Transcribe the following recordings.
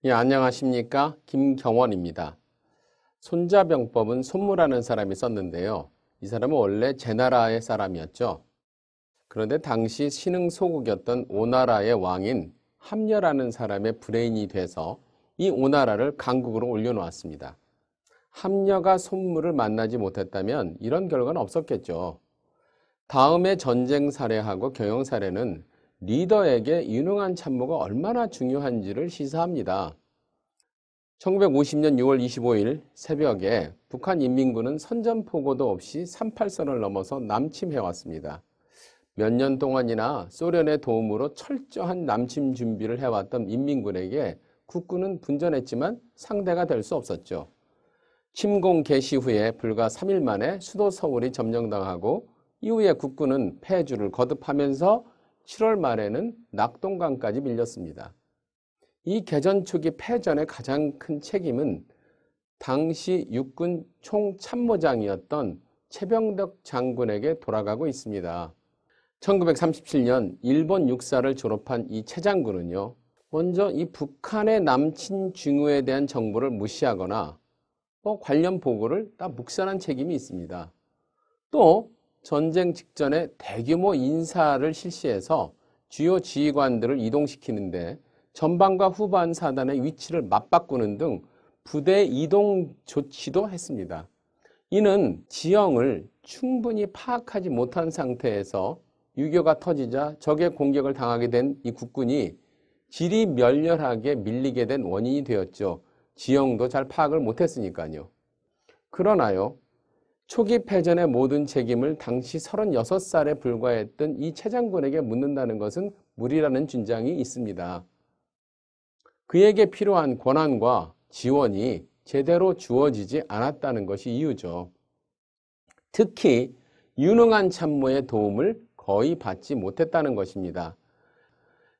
예, 안녕하십니까? 김경원입니다. 손자병법은 손무라는 사람이 썼는데요. 이 사람은 원래 제나라의 사람이었죠. 그런데 당시 신흥소국이었던 오나라의 왕인 함려라는 사람의 브레인이 돼서 이 오나라를 강국으로 올려놓았습니다. 함려가 손무를 만나지 못했다면 이런 결과는 없었겠죠. 다음의 전쟁 사례하고 경영 사례는 리더에게 유능한 참모가 얼마나 중요한지를 시사합니다. 1950년 6월 25일 새벽에 북한 인민군은 선전포고도 없이 38선을 넘어서 남침해왔습니다. 몇 년 동안이나 소련의 도움으로 철저한 남침 준비를 해왔던 인민군에게 국군은 분전했지만 상대가 될 수 없었죠. 침공 개시 후에 불과 3일 만에 수도 서울이 점령당하고 이후에 국군은 패주를 거듭하면서 7월 말에는 낙동강까지 밀렸습니다. 이 개전 초기 패전의 가장 큰 책임은 당시 육군 총참모장이었던 최병덕 장군에게 돌아가고 있습니다. 1937년 일본 육사를 졸업한 이 최 장군은요, 먼저 이 북한의 남친 징후에 대한 정보를 무시하거나 관련 보고를 다 묵살한 책임이 있습니다. 또 전쟁 직전에 대규모 인사를 실시해서 주요 지휘관들을 이동시키는데 전방과 후반 사단의 위치를 맞바꾸는 등 부대 이동 조치도 했습니다. 이는 지형을 충분히 파악하지 못한 상태에서 유교가 터지자 적의 공격을 당하게 된 이 국군이 지리멸렬하게 밀리게 된 원인이 되었죠. 지형도 잘 파악을 못했으니까요. 그러나요, 초기 패전의 모든 책임을 당시 36살에 불과했던 이 최 장군에게 묻는다는 것은 무리라는 주장이 있습니다. 그에게 필요한 권한과 지원이 제대로 주어지지 않았다는 것이 이유죠. 특히 유능한 참모의 도움을 거의 받지 못했다는 것입니다.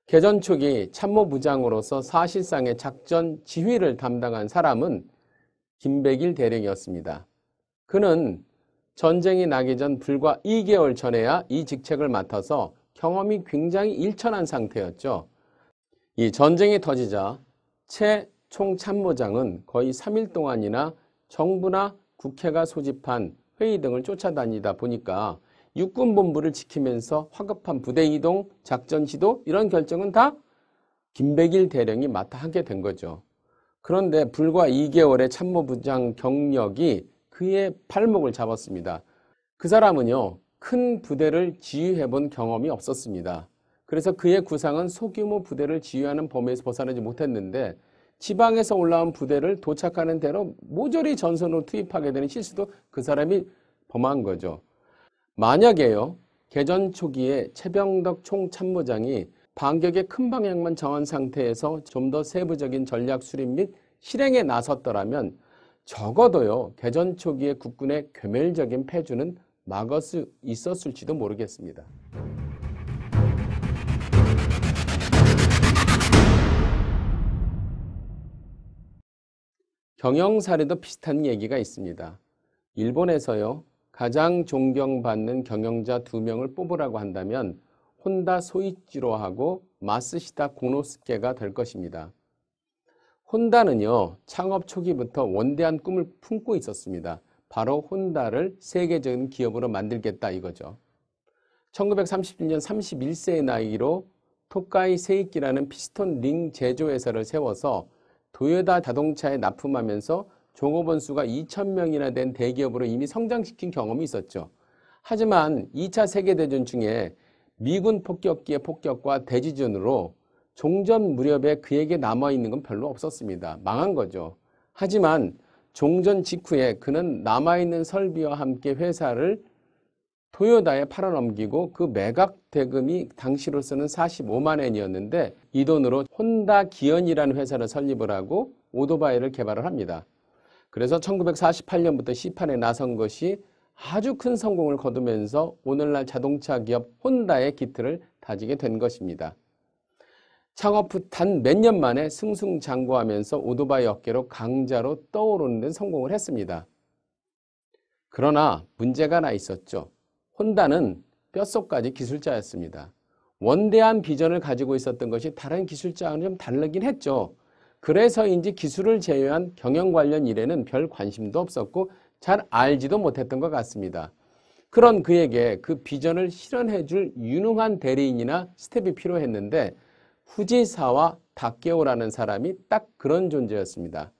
개전 초기 참모부장으로서 사실상의 작전 지휘를 담당한 사람은 김백일 대령이었습니다. 그는 전쟁이 나기 전 불과 2개월 전에야 이 직책을 맡아서 경험이 굉장히 일천한 상태였죠. 이 전쟁이 터지자 최 총참모장은 거의 3일 동안이나 정부나 국회가 소집한 회의 등을 쫓아다니다 보니까 육군본부를 지키면서 화급한 부대 이동, 작전 지도 이런 결정은 다 김백일 대령이 맡아 하게 된 거죠. 그런데 불과 2개월의 참모부장 경력이 그의 발목을 잡았습니다. 그 사람은요, 큰 부대를 지휘해본 경험이 없었습니다. 그래서 그의 구상은 소규모 부대를 지휘하는 범위에서 벗어나지 못했는데 지방에서 올라온 부대를 도착하는 대로 모조리 전선으로 투입하게 되는 실수도 그 사람이 범한 거죠. 만약에요, 개전 초기에 최병덕 총참모장이 반격의 큰 방향만 정한 상태에서 좀 더 세부적인 전략 수립 및 실행에 나섰더라면 적어도요, 개전 초기의 국군의 괴멸적인 패주는 막을 수 있었을지도 모르겠습니다. 경영 사례도 비슷한 얘기가 있습니다. 일본에서요, 가장 존경받는 경영자 2명을 뽑으라고 한다면 혼다 소이치로하고 마쓰시다 고노스케가 될 것입니다. 혼다는요, 창업 초기부터 원대한 꿈을 품고 있었습니다. 바로 혼다를 세계적인 기업으로 만들겠다 이거죠. 1931년 31세의 나이로 토카이 세이키라는 피스톤 링 제조회사를 세워서 도요타 자동차에 납품하면서 종업원 수가 2,000명이나 된 대기업으로 이미 성장시킨 경험이 있었죠. 하지만 2차 세계대전 중에 미군 폭격기의 폭격과 대지전으로 종전 무렵에 그에게 남아있는 건 별로 없었습니다. 망한 거죠. 하지만 종전 직후에 그는 남아있는 설비와 함께 회사를 토요다에 팔아넘기고 그 매각 대금이 당시로서는 45만 엔이었는데 이 돈으로 혼다 기현이라는 회사를 설립을 하고 오토바이를 개발을 합니다. 그래서 1948년부터 시판에 나선 것이 아주 큰 성공을 거두면서 오늘날 자동차 기업 혼다의 기틀을 다지게 된 것입니다. 창업 후 단 몇 년 만에 승승장구하면서 오토바이 업계로 강자로 떠오르는 데 성공을 했습니다. 그러나 문제가 하나 있었죠. 혼다는 뼛속까지 기술자였습니다. 원대한 비전을 가지고 있었던 것이 다른 기술자와는 좀 다르긴 했죠. 그래서인지 기술을 제외한 경영 관련 일에는 별 관심도 없었고 잘 알지도 못했던 것 같습니다. 그런 그에게 그 비전을 실현해 줄 유능한 대리인이나 스텝이 필요했는데 후지사와 다케오라는 사람이 딱 그런 존재였습니다.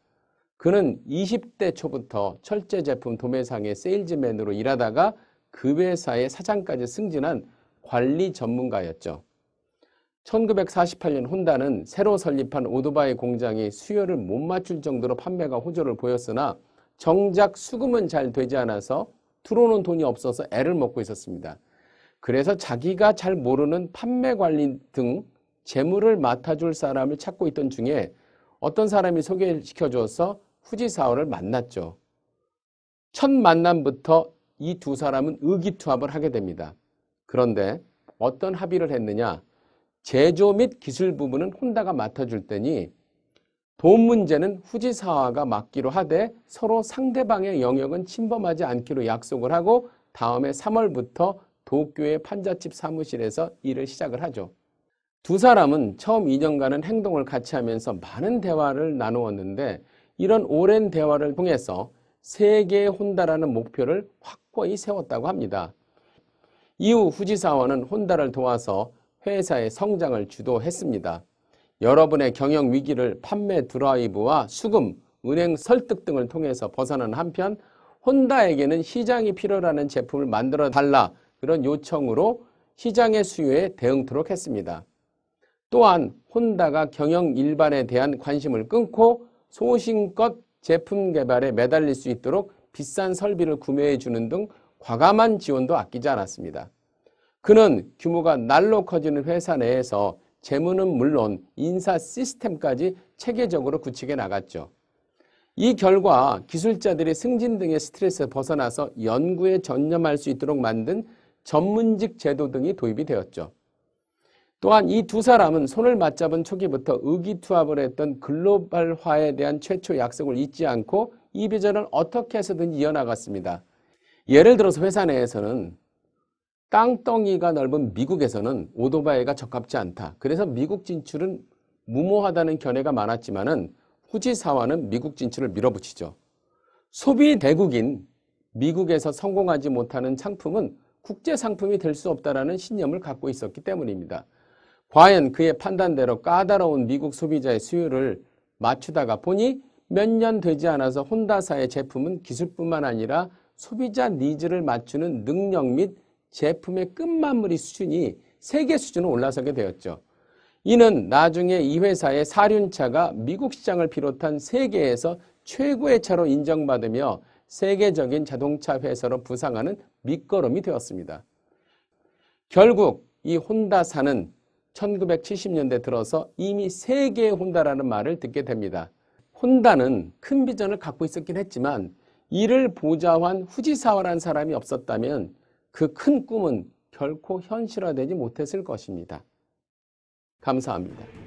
그는 20대 초부터 철제 제품 도매상의 세일즈맨으로 일하다가 그 회사의 사장까지 승진한 관리 전문가였죠. 1948년 혼다는 새로 설립한 오토바이 공장이 수요를 못 맞출 정도로 판매가 호조를 보였으나 정작 수금은 잘 되지 않아서 들어오는 돈이 없어서 애를 먹고 있었습니다. 그래서 자기가 잘 모르는 판매 관리 등 재무를 맡아줄 사람을 찾고 있던 중에 어떤 사람이 소개시켜줘서 후지사와를 만났죠. 첫 만남부터 이 두 사람은 의기투합을 하게 됩니다. 그런데 어떤 합의를 했느냐? 제조 및 기술 부분은 혼다가 맡아줄 테니 돈 문제는 후지사와가 맡기로 하되 서로 상대방의 영역은 침범하지 않기로 약속을 하고 다음해 3월부터 도쿄의 판잣집 사무실에서 일을 시작을 하죠. 두 사람은 처음 2년간은 행동을 같이 하면서 많은 대화를 나누었는데 이런 오랜 대화를 통해서 세계의 혼다라는 목표를 확고히 세웠다고 합니다. 이후 후지사와는 혼다를 도와서 회사의 성장을 주도했습니다. 여러분의 경영 위기를 판매 드라이브와 수금, 은행 설득 등을 통해서 벗어나는 한편 혼다에게는 시장이 필요라는 제품을 만들어 달라 그런 요청으로 시장의 수요에 대응토록 했습니다. 또한 혼다가 경영 일반에 대한 관심을 끊고 소신껏 제품 개발에 매달릴 수 있도록 비싼 설비를 구매해 주는 등 과감한 지원도 아끼지 않았습니다. 그는 규모가 날로 커지는 회사 내에서 재무는 물론 인사 시스템까지 체계적으로 구축해 나갔죠. 이 결과 기술자들이 승진 등의 스트레스에 벗어나서 연구에 전념할 수 있도록 만든 전문직 제도 등이 도입이 되었죠. 또한 이 두 사람은 손을 맞잡은 초기부터 의기투합을 했던 글로벌화에 대한 최초 약속을 잊지 않고 이 비전을 어떻게 해서든지 이어나갔습니다. 예를 들어서 회사 내에서는 땅덩이가 넓은 미국에서는 오토바이가 적합지 않다. 그래서 미국 진출은 무모하다는 견해가 많았지만은 후지사와는 미국 진출을 밀어붙이죠. 소비 대국인 미국에서 성공하지 못하는 상품은 국제 상품이 될 수 없다라는 신념을 갖고 있었기 때문입니다. 과연 그의 판단대로 까다로운 미국 소비자의 수요를 맞추다가 보니 몇 년 되지 않아서 혼다사의 제품은 기술뿐만 아니라 소비자 니즈를 맞추는 능력 및 제품의 끝마무리 수준이 세계 수준으로 올라서게 되었죠. 이는 나중에 이 회사의 사륜차가 미국 시장을 비롯한 세계에서 최고의 차로 인정받으며 세계적인 자동차 회사로 부상하는 밑거름이 되었습니다. 결국 이 혼다사는 1970년대 들어서 이미 세계의 혼다라는 말을 듣게 됩니다. 혼다는 큰 비전을 갖고 있었긴 했지만 이를 보좌한 후지사와라는 사람이 없었다면 그 큰 꿈은 결코 현실화되지 못했을 것입니다. 감사합니다.